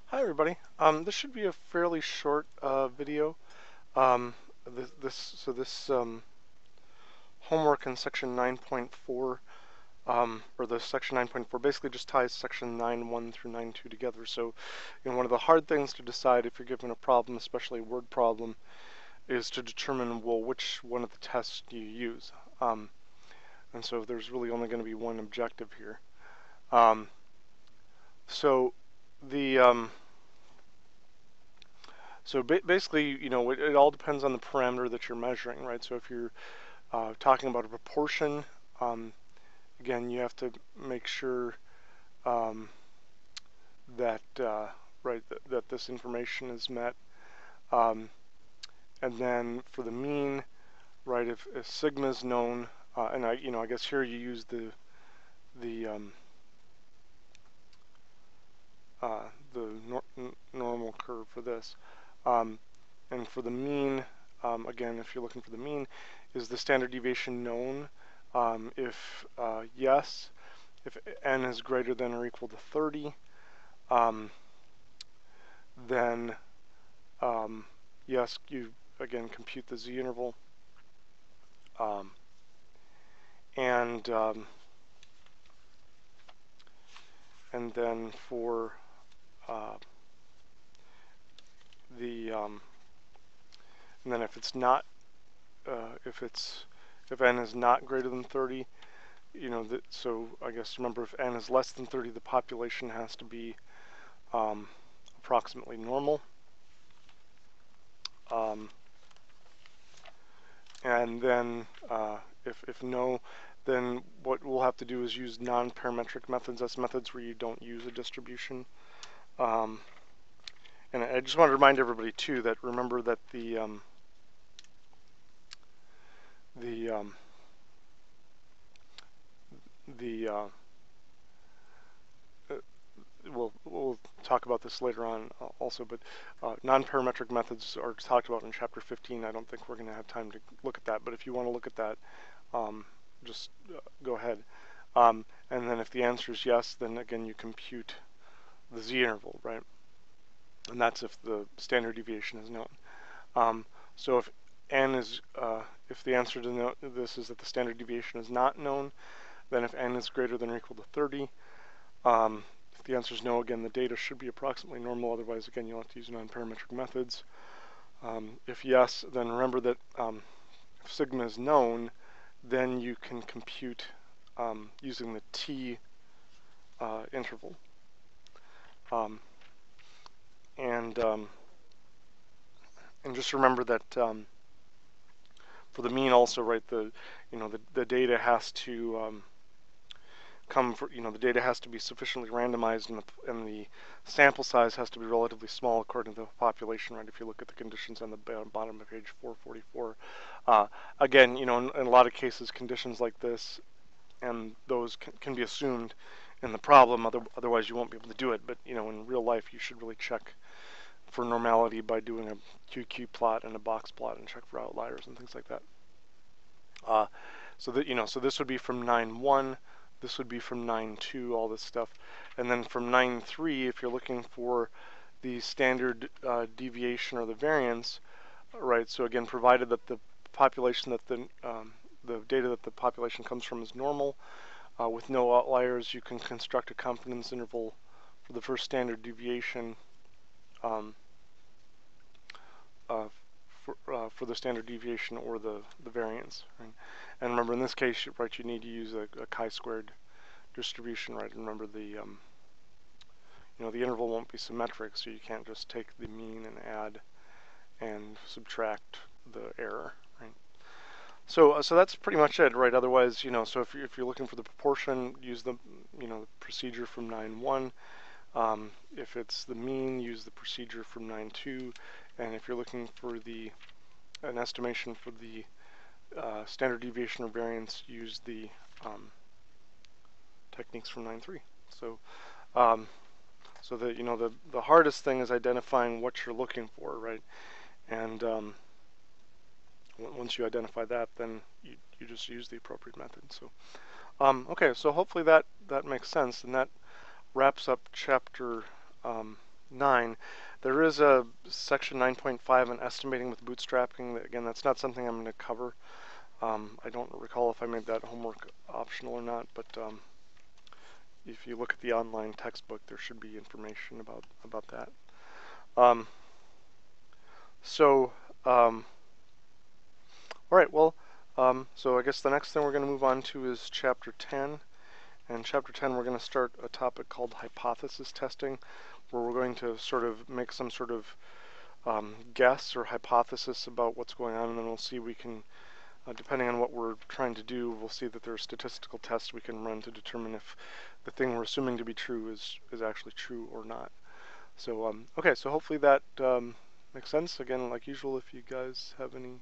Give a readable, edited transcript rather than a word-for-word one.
Hi everybody. This should be a fairly short video. This homework in section 9.4, or the section 9.4, basically just ties section 9.1 through 9.2 together. So, one of the hard things to decide if you're given a problem, especially a word problem, is to determine, well, which one of the tests do you use. And so there's really only going to be one objective here. So the So basically, it all depends on the parameter that you're measuring, right? So if you're talking about a proportion, again, you have to make sure that that this information is met. And then for the mean, right, if sigma is known, and I guess here you use the normal curve for this. And for the mean, again, if you're looking for the mean, is the standard deviation known? If yes, if n is greater than or equal to 30, then yes, you again compute the z-interval. And then for and then if it's not, if n is not greater than 30, so I guess remember, if n is less than 30, the population has to be approximately normal. And then if no, then what we'll have to do is use non-parametric methods. That's methods where you don't use a distribution. And I just want to remind everybody too that remember that we'll talk about this later on also, but non-parametric methods are talked about in chapter 15. I don't think we're going to have time to look at that, but if you want to look at that, just go ahead. And then if the answer is yes, then again you compute the z-interval, right? And that's if the standard deviation is known. So if n is, if the answer to this is that the standard deviation is not known, then if n is greater than or equal to 30, if the answer is no, again the data should be approximately normal. Otherwise, again, you'll have to use non-parametric methods. If yes, then remember that if sigma is known, then you can compute using the t interval. And just remember that for the mean also, right, the data has to the data has to be sufficiently randomized, and the sample size has to be relatively small according to the population, right? If you look at the conditions on the bottom of page 444, again, in a lot of cases, conditions like this and those can be assumed in the problem. Otherwise, you won't be able to do it. But in real life, you should really check for normality by doing a QQ plot and a box plot and check for outliers and things like that. So this would be from 9.1. This would be from 9.2, all this stuff. And then from 9.3, if you're looking for the standard deviation or the variance, right? So again, provided that the population that the data that the population comes from is normal, with no outliers, you can construct a confidence interval for the first standard deviation for the standard deviation or the variance, right? And remember, in this case, right, you need to use a chi-squared distribution, right? And remember, the interval won't be symmetric, so you can't just take the mean and add and subtract the error, right? So that's pretty much it, right? Otherwise, so if you're looking for the proportion, use the procedure from 9.1. If it's the mean, use the procedure from 9.2. And if you're looking for an estimation for the standard deviation or variance, use the techniques from 9.3. So so the hardest thing is identifying what you're looking for, right? And once you identify that, then you just use the appropriate method. So okay, so hopefully that makes sense, and that wraps up chapter 9, there is a section 9.5 on estimating with bootstrapping. Again, that's not something I'm going to cover. I don't recall if I made that homework optional or not, but if you look at the online textbook, there should be information about that. All right, well, so I guess the next thing we're going to move on to is Chapter 10. And Chapter 10, we're going to start a topic called hypothesis testing, where we're going to sort of make some sort of guess or hypothesis about what's going on, and then we'll see we can, depending on what we're trying to do, we'll see that there are statistical tests we can run to determine if the thing we're assuming to be true is actually true or not. So, okay, so hopefully that makes sense. Again, like usual, if you guys have any